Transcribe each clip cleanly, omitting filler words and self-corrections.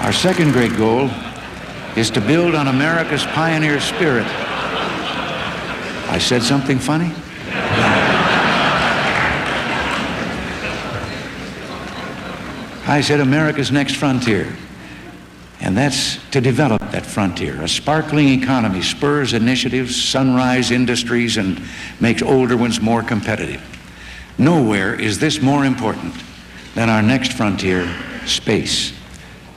Our second great goal is to build on America's pioneer spirit. I said something funny? I said America's next frontier. And that's to develop that frontier. A sparkling economy spurs initiatives, sunrise industries, and makes older ones more competitive. Nowhere is this more important than our next frontier, space.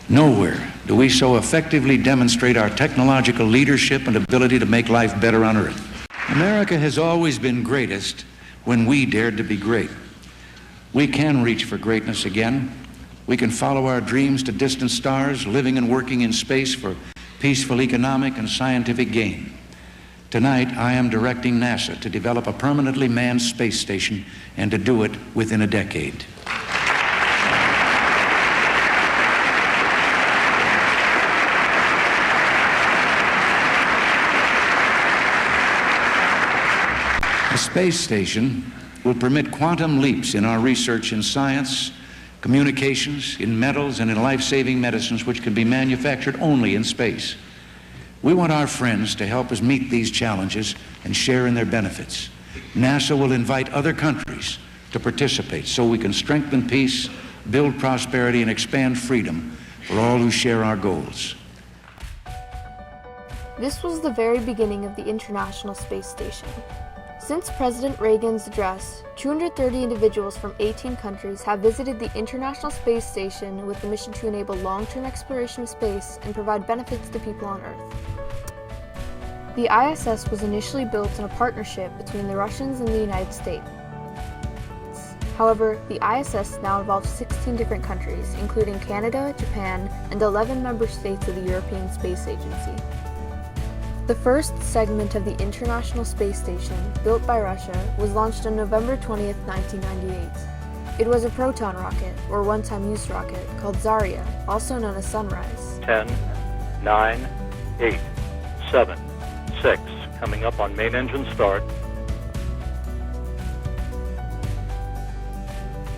Nowhere do we so effectively demonstrate our technological leadership and ability to make life better on Earth. America has always been greatest when we dared to be great. We can reach for greatness again. We can follow our dreams to distant stars, living and working in space for peaceful economic and scientific gain. Tonight, I am directing NASA to develop a permanently manned space station and to do it within a decade. The space station will permit quantum leaps in our research in science, communications, in metals, and in life-saving medicines which can be manufactured only in space. We want our friends to help us meet these challenges and share in their benefits. NASA will invite other countries to participate so we can strengthen peace, build prosperity, and expand freedom for all who share our goals. This was the very beginning of the International Space Station. Since President Reagan's address, 230 individuals from 18 countries have visited the International Space Station with the mission to enable long-term exploration of space and provide benefits to people on Earth. The ISS was initially built in a partnership between the Russians and the United States. However, the ISS now involves 16 different countries, including Canada, Japan, and 11 member states of the European Space Agency. The first segment of the International Space Station, built by Russia, was launched on November 20th, 1998. It was a Proton rocket, or one-time use rocket, called Zarya, also known as Sunrise. 10, 9, 8, 7, 6, coming up on main engine start.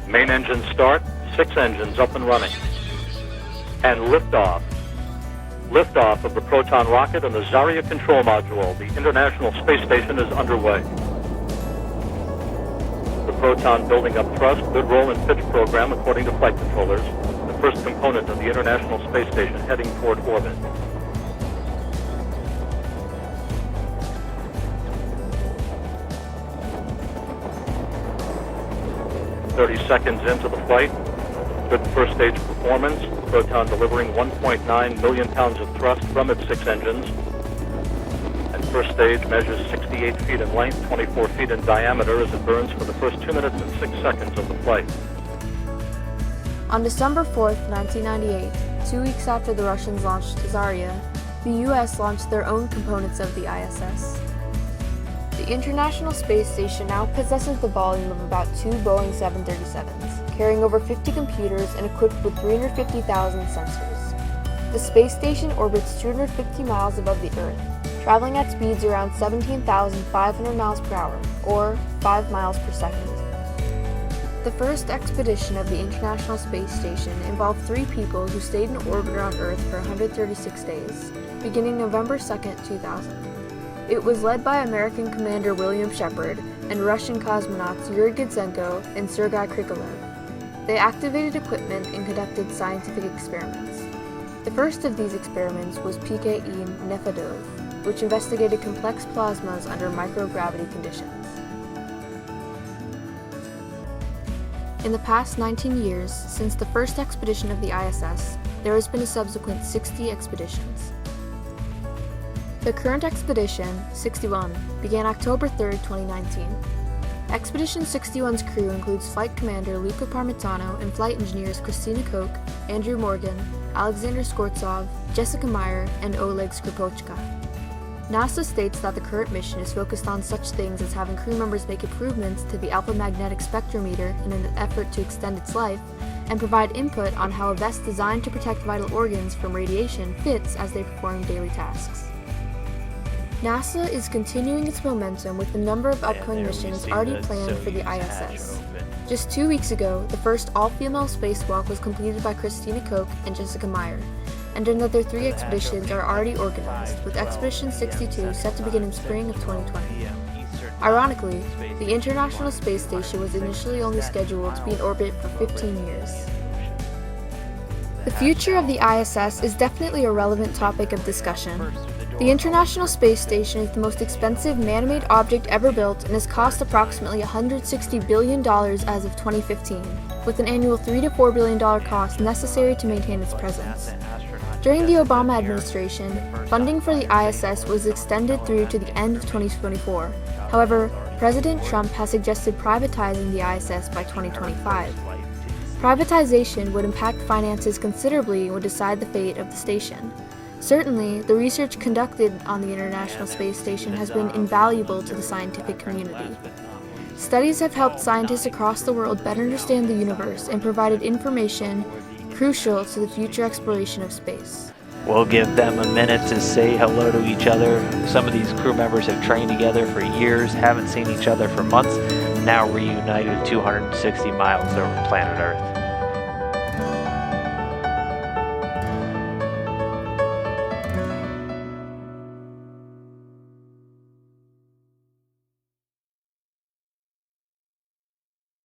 Main engine start, 6 engines up and running. And liftoff. Liftoff of the Proton rocket and the Zarya control module. The International Space Station is underway. The Proton building up thrust, good roll and pitch program according to flight controllers. The first component of the International Space Station heading toward orbit. Seconds into the flight. Good first stage performance. Proton delivering 1.9 million pounds of thrust from its 6 engines. And first stage measures 68 feet in length, 24 feet in diameter as it burns for the first 2 minutes and 6 seconds of the flight. On December 4th, 1998, 2 weeks after the Russians launched Zarya, the U.S. launched their own components of the ISS. The International Space Station now possesses the volume of about 2 Boeing 737s, carrying over 50 computers and equipped with 350,000 sensors. The space station orbits 250 miles above the Earth, traveling at speeds around 17,500 miles per hour, or 5 miles per second. The first expedition of the International Space Station involved 3 people who stayed in orbit around Earth for 136 days, beginning November 2nd, 2000. It was led by American Commander William Shepard and Russian cosmonauts Yuri Gudzenko and Sergei Krikalev. They activated equipment and conducted scientific experiments. The first of these experiments was PKE Nefedov, which investigated complex plasmas under microgravity conditions. In the past 19 years, since the first expedition of the ISS, there has been a subsequent 60 expeditions. The current expedition, 61, began October 3, 2019. Expedition 61's crew includes Flight Commander Luca Parmitano and flight engineers Christina Koch, Andrew Morgan, Alexander Skvortsov, Jessica Meyer, and Oleg Skripochka. NASA states that the current mission is focused on such things as having crew members make improvements to the alpha magnetic spectrometer in an effort to extend its life, and provide input on how a vest designed to protect vital organs from radiation fits as they perform daily tasks. NASA is continuing its momentum with a number of upcoming missions already planned for the ISS. Just 2 weeks ago, the first all-female spacewalk was completed by Christina Koch and Jessica Meyer. and another 3 expeditions are already organized, with Expedition 62 set to begin in spring of 2020. Ironically, the International Space Station was initially only scheduled to be in orbit for 15 years. The future of the ISS is definitely a relevant topic of discussion. The International Space Station is the most expensive man-made object ever built and has cost approximately $160 billion as of 2015, with an annual $3 to $4 billion cost necessary to maintain its presence. During the Obama administration, funding for the ISS was extended through to the end of 2024. However, President Trump has suggested privatizing the ISS by 2025. Privatization would impact finances considerably and would decide the fate of the station. Certainly, the research conducted on the International Space Station has been invaluable to the scientific community. Studies have helped scientists across the world better understand the universe and provided information crucial to the future exploration of space. We'll give them a minute to say hello to each other. Some of these crew members have trained together for years, haven't seen each other for months, now reunited 260 miles over planet Earth.